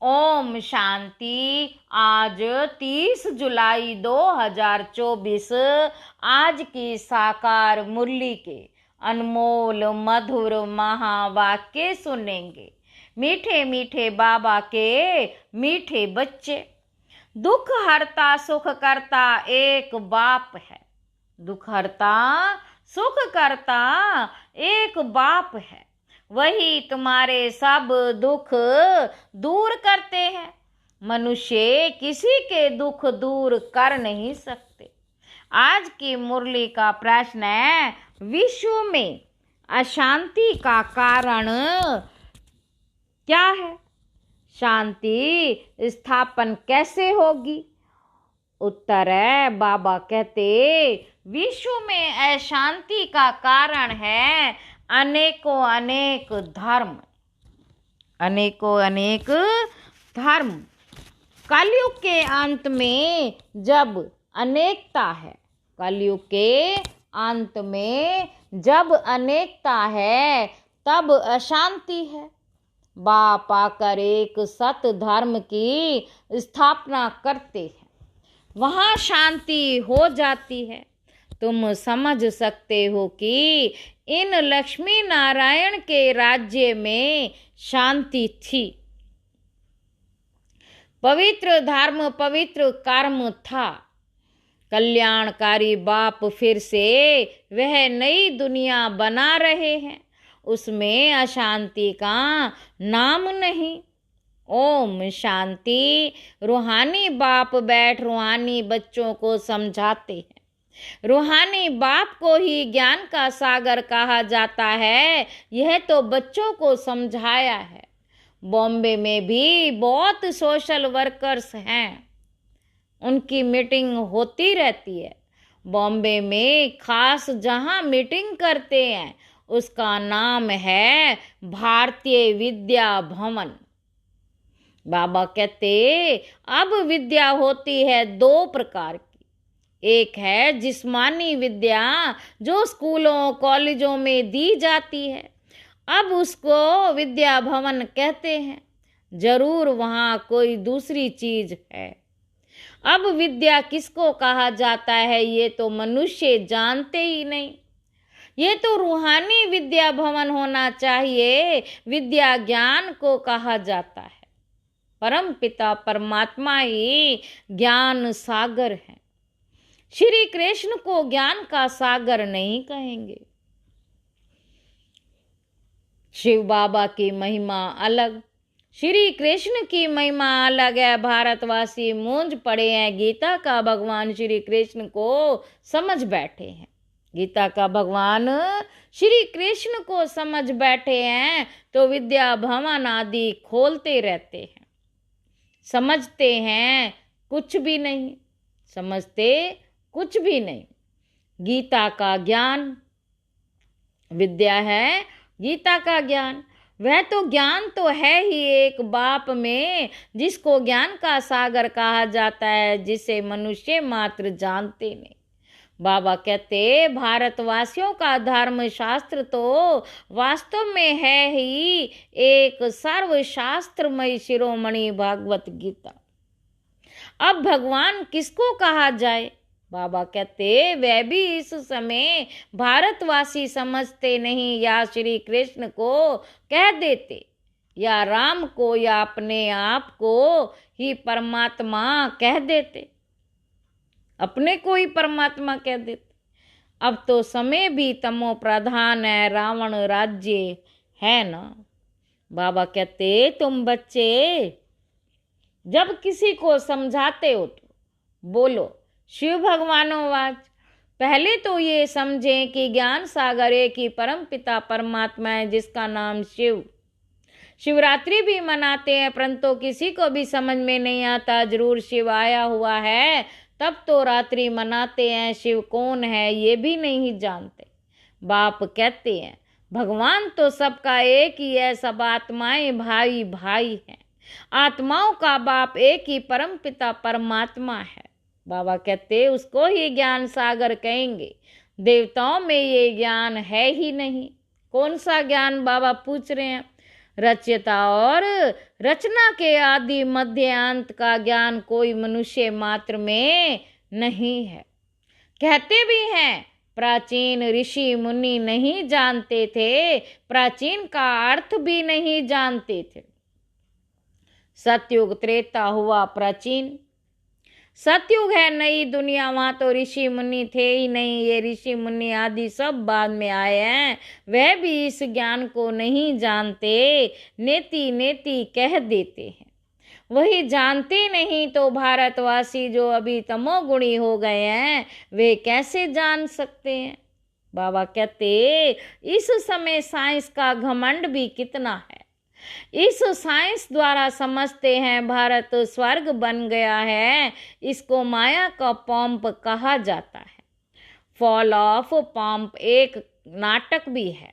ओम शांति। आज 30 जुलाई 2024 आज की साकार मुरली के अनमोल मधुर महावाक्य सुनेंगे। मीठे मीठे बाबा के मीठे बच्चे। दुख हरता सुख करता एक बाप है। दुख हरता सुख करता एक बाप है। वही तुम्हारे सब दुख दूर करते हैं। मनुष्य किसी के दुख दूर कर नहीं सकते। आज की मुरली का प्रश्न है, विश्व में अशांति का कारण क्या है? शांति स्थापन कैसे होगी? उत्तर है, बाबा कहते विश्व में अशांति का कारण है अनेकों अनेक धर्म। अनेकों अनेक धर्म। कलयुग के अंत में जब अनेकता है, कलयुग के अंत में जब अनेकता है तब अशांति है। बाप आकर एक सत धर्म की स्थापना करते हैं, वहाँ शांति हो जाती है। तुम समझ सकते हो कि इन लक्ष्मी नारायण के राज्य में शांति थी। पवित्र धर्म पवित्र कर्म था। कल्याणकारी बाप फिर से वह नई दुनिया बना रहे हैं। उसमें अशांति का नाम नहीं। ओम शांति। रूहानी बाप बैठ रूहानी बच्चों को समझाते हैं। रूहानी बाप को ही ज्ञान का सागर कहा जाता है। यह तो बच्चों को समझाया है। बॉम्बे में भी बहुत सोशल वर्कर्स हैं, उनकी मीटिंग होती रहती है। बॉम्बे में खास जहां मीटिंग करते हैं उसका नाम है भारतीय विद्या भवन। बाबा कहते अब विद्या होती है दो प्रकार की। एक है जिस्मानी विद्या जो स्कूलों कॉलेजों में दी जाती है। अब उसको विद्या भवन कहते हैं। जरूर वहाँ कोई दूसरी चीज है। अब विद्या किसको कहा जाता है ये तो मनुष्य जानते ही नहीं। ये तो रूहानी विद्या भवन होना चाहिए। विद्या ज्ञान को कहा जाता है। परम पिता परमात्मा ही ज्ञान सागर है। श्री कृष्ण को ज्ञान का सागर नहीं कहेंगे। शिव बाबा की महिमा अलग, श्री कृष्ण की महिमा अलग है। भारतवासी मूंज पड़े हैं। गीता का भगवान श्री कृष्ण को समझ बैठे हैं। गीता का भगवान श्री कृष्ण को समझ बैठे हैं तो विद्या भवन आदि खोलते रहते हैं। समझते हैं कुछ भी नहीं, समझते कुछ भी नहीं। गीता का ज्ञान विद्या है। गीता का ज्ञान वह तो ज्ञान तो है ही एक बाप में, जिसको ज्ञान का सागर कहा जाता है, जिसे मनुष्य मात्र जानते नहीं। बाबा कहते भारतवासियों का धर्म शास्त्र तो वास्तव में है ही एक सर्वशास्त्रमय शिरोमणि भागवत गीता। अब भगवान किसको कहा जाए? बाबा कहते वह भी इस समय भारतवासी समझते नहीं। या श्री कृष्ण को कह देते, या राम को, या अपने आप को ही परमात्मा कह देते। अपने को ही परमात्मा कह देते। अब तो समय भी तमो प्रधान है, रावण राज्य है ना। बाबा कहते तुम बच्चे जब किसी को समझाते हो तो बोलो शिव भगवानों पहले तो ये समझें कि ज्ञान सागर एक ही परम पिता परमात्मा है जिसका नाम शिव। शिवरात्रि भी मनाते हैं परंतु किसी को भी समझ में नहीं आता जरूर शिव आया हुआ है, तब तो रात्रि मनाते हैं। शिव कौन है ये भी नहीं जानते। बाप कहते हैं भगवान तो सबका एक ही है, सब आत्माएं भाई भाई हैं। आत्माओं का बाप एक ही परम पिता परमात्मा है। बाबा कहते उसको ही ज्ञान सागर कहेंगे। देवताओं में ये ज्ञान है ही नहीं। कौन सा ज्ञान? बाबा पूछ रहे हैं। रचयिता और रचना के आदि मध्य अंत का ज्ञान कोई मनुष्य मात्र में नहीं है। कहते भी हैं प्राचीन ऋषि मुनि नहीं जानते थे, प्राचीन का अर्थ भी नहीं जानते थे। सतयुग त्रेता हुआ प्राचीन, सतयुग है नई दुनिया, वहां तो ऋषि मुनि थे ही नहीं। ये ऋषि मुनि आदि सब बाद में आए हैं, वह भी इस ज्ञान को नहीं जानते, नेति नेति कह देते हैं। वही जानते नहीं तो भारतवासी जो अभी तमोगुणी हो गए हैं वे कैसे जान सकते हैं। बाबा कहते इस समय साइंस का घमंड भी कितना है। इस साइंस द्वारा समझते हैं भारत स्वर्ग बन गया है, इसको माया का पंप कहा जाता है। फॉल ऑफ पंप एक नाटक भी है,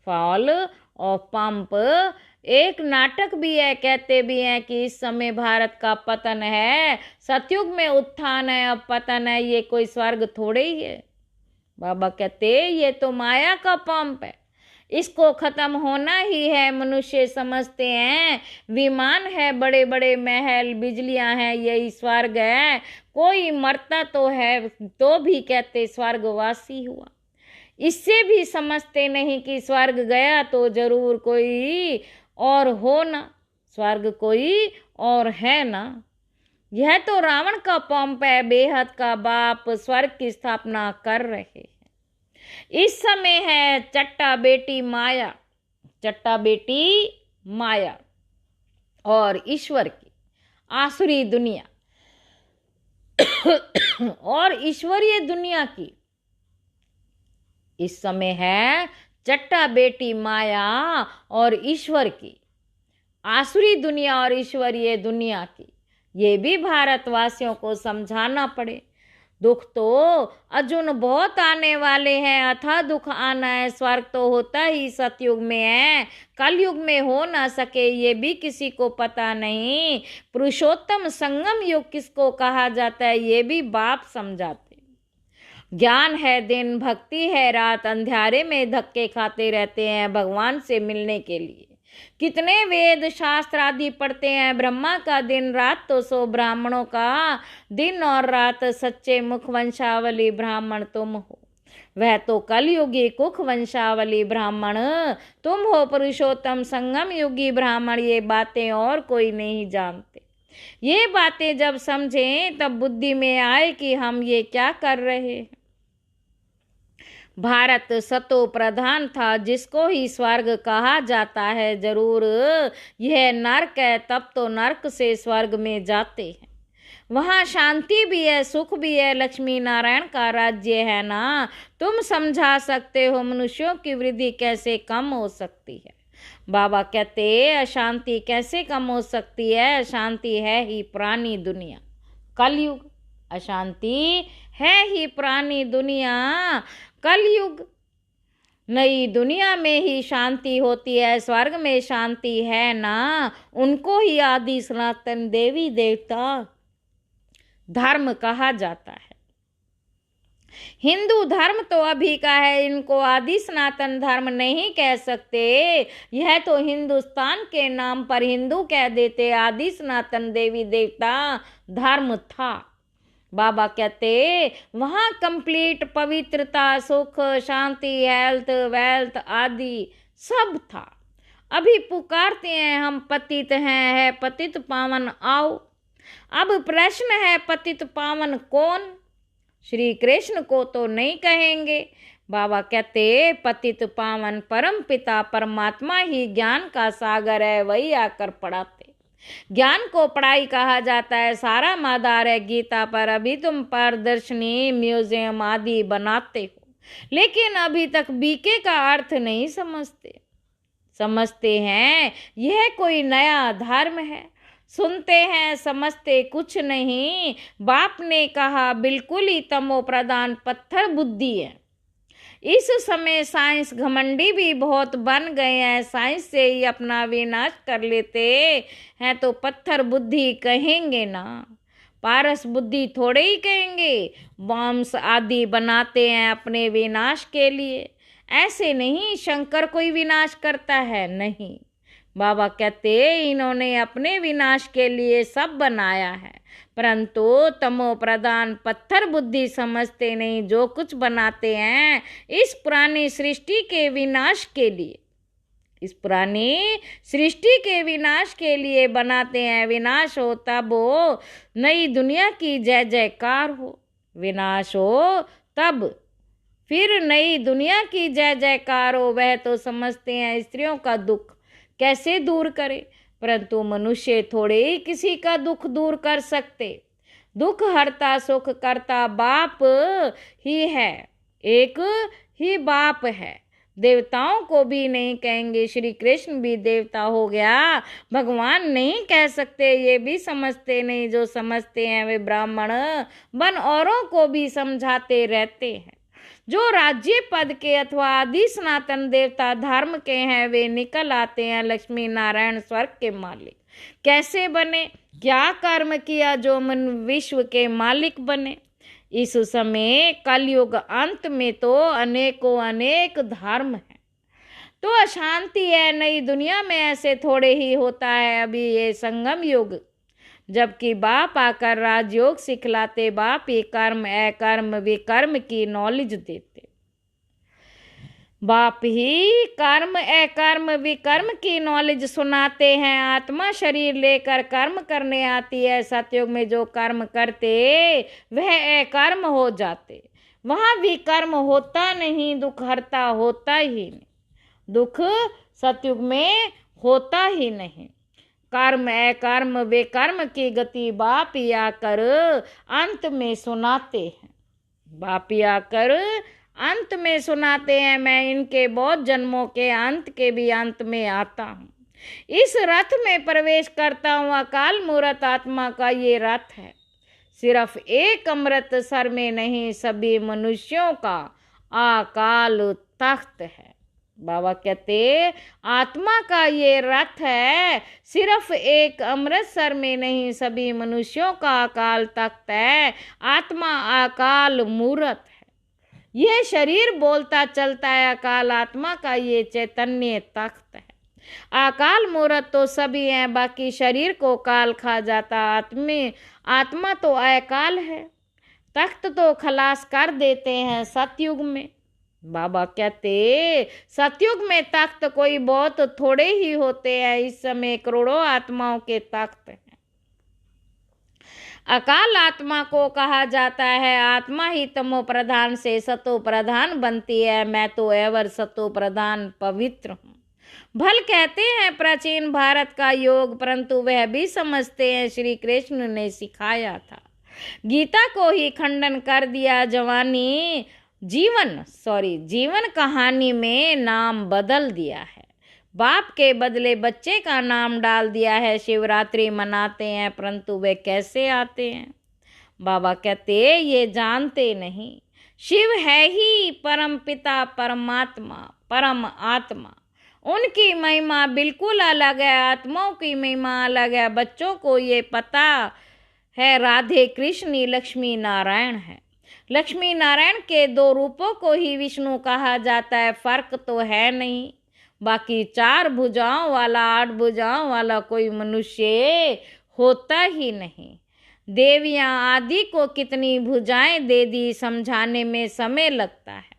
फॉल ऑफ पंप एक नाटक भी है। कहते भी हैं कि इस समय भारत का पतन है, सतयुग में उत्थान है, अब पतन है, ये कोई स्वर्ग थोड़े ही है। बाबा कहते ये तो माया का पंप है, इसको खत्म होना ही है। मनुष्य समझते हैं विमान है, बड़े बड़े महल, बिजलियां हैं, यही स्वर्ग है। कोई मरता तो है तो भी कहते स्वर्गवासी हुआ। इससे भी समझते नहीं कि स्वर्ग गया तो जरूर कोई और हो ना, स्वर्ग कोई और है ना। यह तो रावण का पंप है, बेहद का बाप स्वर्ग की स्थापना कर रहे हैं। इस समय है चट्टा बेटी माया, चट्टा बेटी माया और ईश्वर की आसुरी दुनिया और ईश्वरीय दुनिया की। इस समय है चट्टा बेटी माया और ईश्वर की, आसुरी दुनिया और ईश्वरीय दुनिया की। ये भी भारतवासियों को समझाना पड़े। दुख तो अर्जुन बहुत आने वाले हैं, अथाह दुख आना है। स्वर्ग तो होता ही सतयुग में है, कलयुग में हो ना सके ये भी किसी को पता नहीं। पुरुषोत्तम संगम युग किसको कहा जाता है ये भी बाप समझाते। ज्ञान है दिन, भक्ति है रात, अंधेरे में धक्के खाते रहते हैं भगवान से मिलने के लिए। कितने वेद शास्त्र आदि पढ़ते हैं, ब्रह्मा का दिन रात तो सो ब्राह्मणों का दिन और रात, सच्चे मुख वंशावली ब्राह्मण तुम हो। वह तो कलयुगी कुख वंशावली ब्राह्मण तुम हो, पुरुषोत्तम संगम युगी ब्राह्मण। ये बातें और कोई नहीं जानते। ये बातें जब समझें तब बुद्धि में आए कि हम ये क्या कर रहे हैं। भारत सतो प्रधान था, जिसको ही स्वर्ग कहा जाता है। जरूर यह नरक है, तब तो नरक से स्वर्ग में जाते हैं। वहाँ शांति भी है, सुख भी है, लक्ष्मी नारायण का राज्य है ना। तुम समझा सकते हो मनुष्यों की वृद्धि कैसे कम हो सकती है। बाबा कहते अशांति कैसे कम हो सकती है, अशांति है ही पुरानी दुनिया, कलयुग। अशांति है ही पुरानी दुनिया, कलयुग। नई दुनिया में ही शांति होती है, स्वर्ग में शांति है ना। उनको ही आदि सनातन देवी देवता धर्म कहा जाता है। हिंदू धर्म तो अभी का है, इनको आदि सनातन धर्म नहीं कह सकते। यह तो हिंदुस्तान के नाम पर हिंदू कह देते, आदि सनातन देवी देवता धर्म था। बाबा कहते वहाँ कंप्लीट पवित्रता, सुख, शांति, हेल्थ, वेल्थ आदि सब था। अभी पुकारते हैं हम पतित हैं, है पतित पावन आओ। अब प्रश्न है पतित पावन कौन? श्री कृष्ण को तो नहीं कहेंगे। बाबा कहते पतित पावन परम पिता परमात्मा ही ज्ञान का सागर है, वही आकर पढ़ाते। ज्ञान को पढ़ाई कहा जाता है, सारा मादार है गीता पर। अभी तुम प्रदर्शनी, म्यूजियम आदि बनाते हो, लेकिन अभी तक बीके का अर्थ नहीं समझते। समझते हैं यह कोई नया धर्म है, सुनते हैं समझते कुछ नहीं। बाप ने कहा बिल्कुल ही तमो प्रधान पत्थर बुद्धि है। इस समय साइंस घमंडी भी बहुत बन गए हैं, साइंस से ही अपना विनाश कर लेते हैं तो पत्थर बुद्धि कहेंगे ना, पारस बुद्धि थोड़े ही कहेंगे। बॉम्ब्स आदि बनाते हैं अपने विनाश के लिए। ऐसे नहीं शंकर कोई विनाश करता है, नहीं। बाबा कहते इन्होंने अपने विनाश के लिए सब बनाया है, परंतु तमो प्रधान पत्थर बुद्धि समझते नहीं, जो कुछ बनाते हैं इस पुरानी सृष्टि के विनाश के लिए, इस पुरानी सृष्टि के विनाश के लिए बनाते हैं। विनाश हो तब हो नई दुनिया की जय जयकार हो, विनाश हो तब फिर नई दुनिया की जय जयकार हो। वह तो समझते हैं स्त्रियों का दुख कैसे दूर करे, परंतु मनुष्य थोड़े ही किसी का दुख दूर कर सकते। दुख हरता सुख करता बाप ही है, एक ही बाप है। देवताओं को भी नहीं कहेंगे, श्री कृष्ण भी देवता हो गया, भगवान नहीं कह सकते, ये भी समझते नहीं। जो समझते हैं वे ब्राह्मण बन औरों को भी समझाते रहते हैं। जो राज्य पद के अथवा आदि सनातन देवता धर्म के हैं वे निकल आते हैं लक्ष्मी नारायण स्वर्ग के मालिक। कैसे बने, क्या कर्म किया जो मन विश्व के मालिक बने। इस समय कलयुग अंत में तो अनेकों अनेक धर्म है, तो अशांति है। नई दुनिया में ऐसे थोड़े ही होता है। अभी ये संगम युग, जबकि बाप आकर राजयोग सिखलाते, बाप ही कर्म अकर्म विकर्म की नॉलेज देते, बाप ही कर्म अकर्म विकर्म की नॉलेज सुनाते हैं। आत्मा शरीर लेकर कर्म करने आती है। सतयुग में जो कर्म करते वह अकर्म हो जाते, वहाँ विकर्म होता नहीं, दुख हरता होता ही नहीं, दुख सतयुग में होता ही नहीं। कर्म अकर्म विकर्म की गति बाप ही आकर अंत में सुनाते हैं, बाप ही आकर अंत में सुनाते हैं। मैं इनके बहुत जन्मों के अंत के भी अंत में आता हूँ, इस रथ में प्रवेश करता हूँ। अकाल मूर्त आत्मा का ये रथ है, सिर्फ एक अमृत सर में नहीं, सभी मनुष्यों का अकाल तख्त है। बाबा कहते आत्मा का ये रथ है, सिर्फ एक अमृतसर में नहीं, सभी मनुष्यों का अकाल तख्त है। आत्मा अकाल मूर्त है, ये शरीर बोलता चलता है। अकाल आत्मा का ये चैतन्य तख्त है। अकाल मूर्त तो सभी हैं, बाकी शरीर को काल खा जाता। आत्मा तो अकाल है, तख्त तो खलास कर देते हैं सतयुग में। बाबा कहते सतयुग में तख्त कोई बहुत थोड़े ही होते हैं, इस समय करोड़ों आत्माओं के तख्त हैं। अकाल आत्मा को कहा जाता है, आत्मा ही तमो प्रधान से सतो प्रधान बनती है। मैं तो एवर सतो प्रधान पवित्र हूँ। भल कहते हैं प्राचीन भारत का योग, परंतु वह भी समझते हैं श्री कृष्ण ने सिखाया था। गीता को ही खंडन कर दिया। जीवन कहानी में नाम बदल दिया है। बाप के बदले बच्चे का नाम डाल दिया है। शिवरात्रि मनाते हैं, परंतु वे कैसे आते हैं। बाबा कहते ये जानते नहीं, शिव है ही परम पिता परमात्मा परम आत्मा। उनकी महिमा बिल्कुल अलग है, आत्माओं की महिमा अलग है। बच्चों को ये पता है राधे कृष्ण लक्ष्मी नारायण है। लक्ष्मी नारायण के दो रूपों को ही विष्णु कहा जाता है, फर्क तो है नहीं। बाकी 4 भुजाओं वाला 8 भुजाओं वाला कोई मनुष्य होता ही नहीं। देवियां आदि को कितनी भुजाएं दे दी, समझाने में समय लगता है।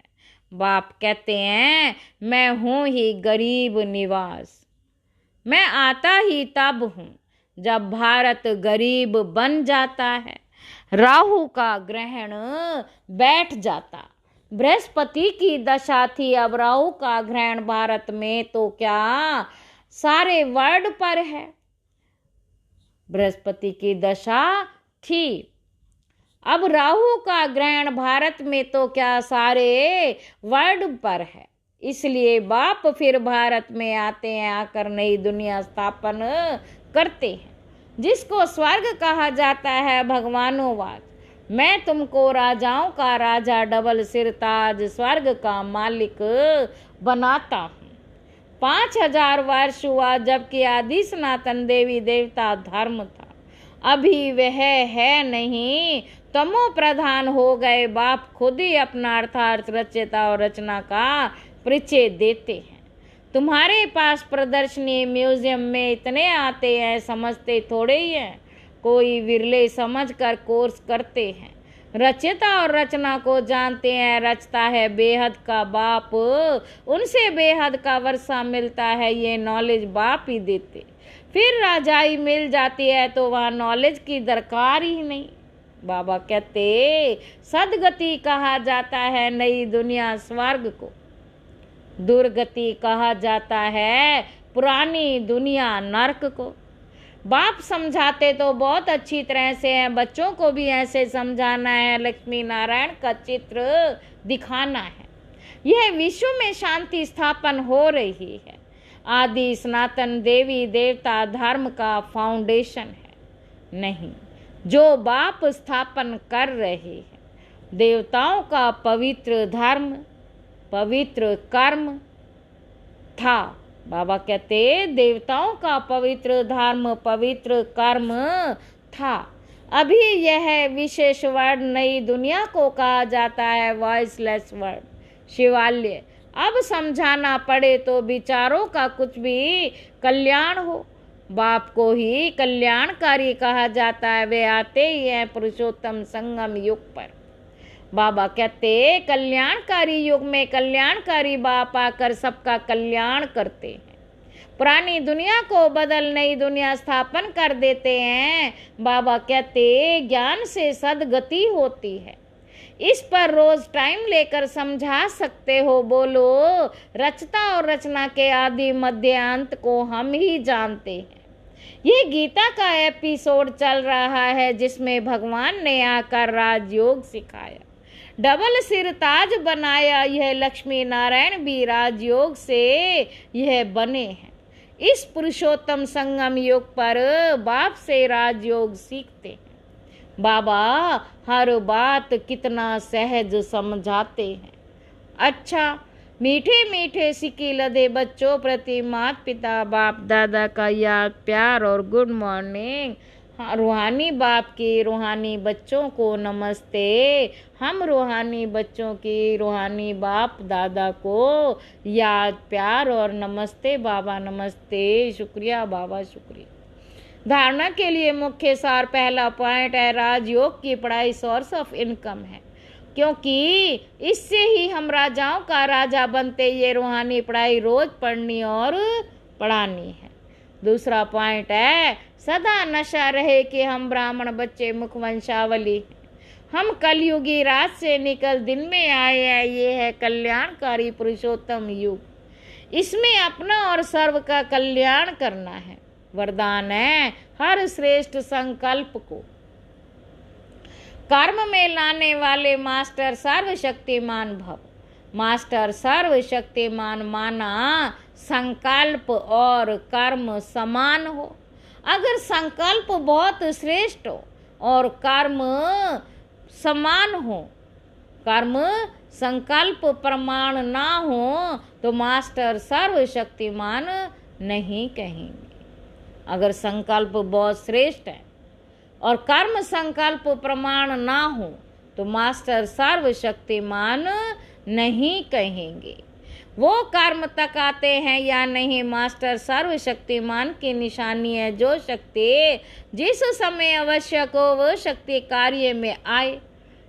बाप कहते हैं मैं हूँ ही गरीब निवास, मैं आता ही तब हूँ जब भारत गरीब बन जाता है, राहु का ग्रहण बैठ जाता। बृहस्पति की दशा थी, अब राहु का ग्रहण भारत में तो क्या सारे वर्ल्ड पर है। बृहस्पति की दशा थी, अब राहु का ग्रहण भारत में तो क्या सारे वर्ल्ड पर है। इसलिए बाप फिर भारत में आते हैं, आकर नई दुनिया स्थापन करते हैं, जिसको स्वर्ग कहा जाता है भगवानोवाद। मैं तुमको राजाओं का राजा डबल सिर ताज स्वर्ग का मालिक बनाता हूँ। 5000 वर्ष हुआ जबकि आदि सनातन देवी देवता धर्म था, अभी वह है नहीं, तमो प्रधान हो गए। बाप खुद ही अपना अर्थार्थ रचयिता और रचना का परिचय देते हैं। तुम्हारे पास प्रदर्शनी म्यूजियम में इतने आते हैं, समझते थोड़े ही हैं। कोई विरले समझकर कोर्स करते हैं। रचयिता और रचना को जानते हैं। रचता है बेहद का बाप, उनसे बेहद का वर्षा मिलता है, ये नॉलेज बाप ही देते। फिर राजाई मिल जाती है तो वहाँ नॉलेज की दरकार ही नहीं। बाबा कहते सदगति कहा जाता है नई दुनिया स्वर्ग को, दुर्गति कहा जाता है पुरानी दुनिया नर्क को। बाप समझाते तो बहुत अच्छी तरह से हैं, बच्चों को भी ऐसे समझाना है, लक्ष्मी नारायण का चित्र दिखाना है। यह विश्व में शांति स्थापन हो रही है। आदि सनातन देवी देवता धर्म का फाउंडेशन है नहीं, जो बाप स्थापन कर रहे हैं। देवताओं का पवित्र धर्म, पवित्र कर्म था। बाबा कहते देवताओं का पवित्र धर्म, पवित्र कर्म था। अभी यह विशेष वर्ड नई दुनिया को कहा जाता है वॉइसलेस वर्ड, शिवालय। अब समझाना पड़े तो विचारों का कुछ भी कल्याण हो। बाप को ही कल्याणकारी कहा जाता है। वे आते ही हैं पुरुषोत्तम संगम युग पर। बाबा कहते कल्याणकारी युग में कल्याणकारी बाप आकर सबका कल्याण करते हैं। पुरानी दुनिया को बदल नई दुनिया स्थापन कर देते हैं। बाबा कहते ज्ञान से सदगति होती है। इस पर रोज टाइम लेकर समझा सकते हो। बोलो रचता और रचना के आदि मध्य अंत को हम ही जानते हैं। ये गीता का एपिसोड चल रहा है जिसमें भगवान ने आकर राजयोग सिखाया, डबल सिर ताज बनाया। यह लक्ष्मी नारायण भी राजयोग से यह बने हैं। इस पुरुषोत्तम संगम युग पर बाप से राजयोग सीखते हैं। बाबा हर बात कितना सहज समझाते हैं। अच्छा, मीठे मीठे सिक्के लदे बच्चों प्रति माता पिता बाप दादा का याद प्यार और गुड मॉर्निंग। रूहानी बाप की रूहानी बच्चों को नमस्ते। हम रूहानी बच्चों की रूहानी बाप दादा को याद प्यार और नमस्ते बाबा नमस्ते। शुक्रिया बाबा शुक्रिया। धारणा के लिए मुख्य सार पहला पॉइंट है राजयोग की पढ़ाई सोर्स ऑफ इनकम है, क्योंकि इससे ही हम राजाओं का राजा बनते। ये रूहानी पढ़ाई रोज पढ़नी और पढ़ानी है। दूसरा पॉइंट है सदा नशा रहे कि हम ब्राह्मण बच्चे मुखवंशावली, हम कलयुगी रात से निकल दिन में आए हैं। ये है कल्याणकारी पुरुषोत्तम युग। इसमें अपना और सर्व का कल्याण करना है। वरदान है हर श्रेष्ठ संकल्प को कर्म में लाने वाले मास्टर सर्वशक्तिमान भव। मास्टर सर्वशक्तिमान माना संकल्प और कर्म समान हो। अगर संकल्प बहुत श्रेष्ठ हो और कर्म समान हो, कर्म संकल्प प्रमाण ना हो, तो मास्टर सर्वशक्तिमान नहीं कहेंगे। अगर संकल्प बहुत श्रेष्ठ है और कर्म संकल्प प्रमाण ना हो, तो मास्टर सर्वशक्तिमान नहीं कहेंगे। वो कर्म तक आते हैं या नहीं, मास्टर सर्वशक्तिमान की निशानी है। जो शक्ति जिस समय आवश्यक हो वो शक्ति कार्य में आए।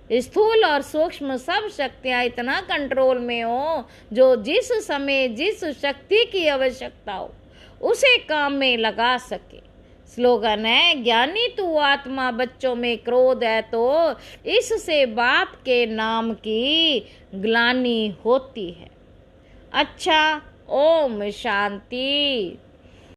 स्थूल और सूक्ष्म सब शक्तियाँ इतना कंट्रोल में हो जो जिस समय जिस शक्ति की आवश्यकता हो उसे काम में लगा सके। स्लोगन है ज्ञानी तू आत्मा, बच्चों में क्रोध है तो इससे बाप के नाम की ग्लानि होती है। अच्छा, ओम शांति।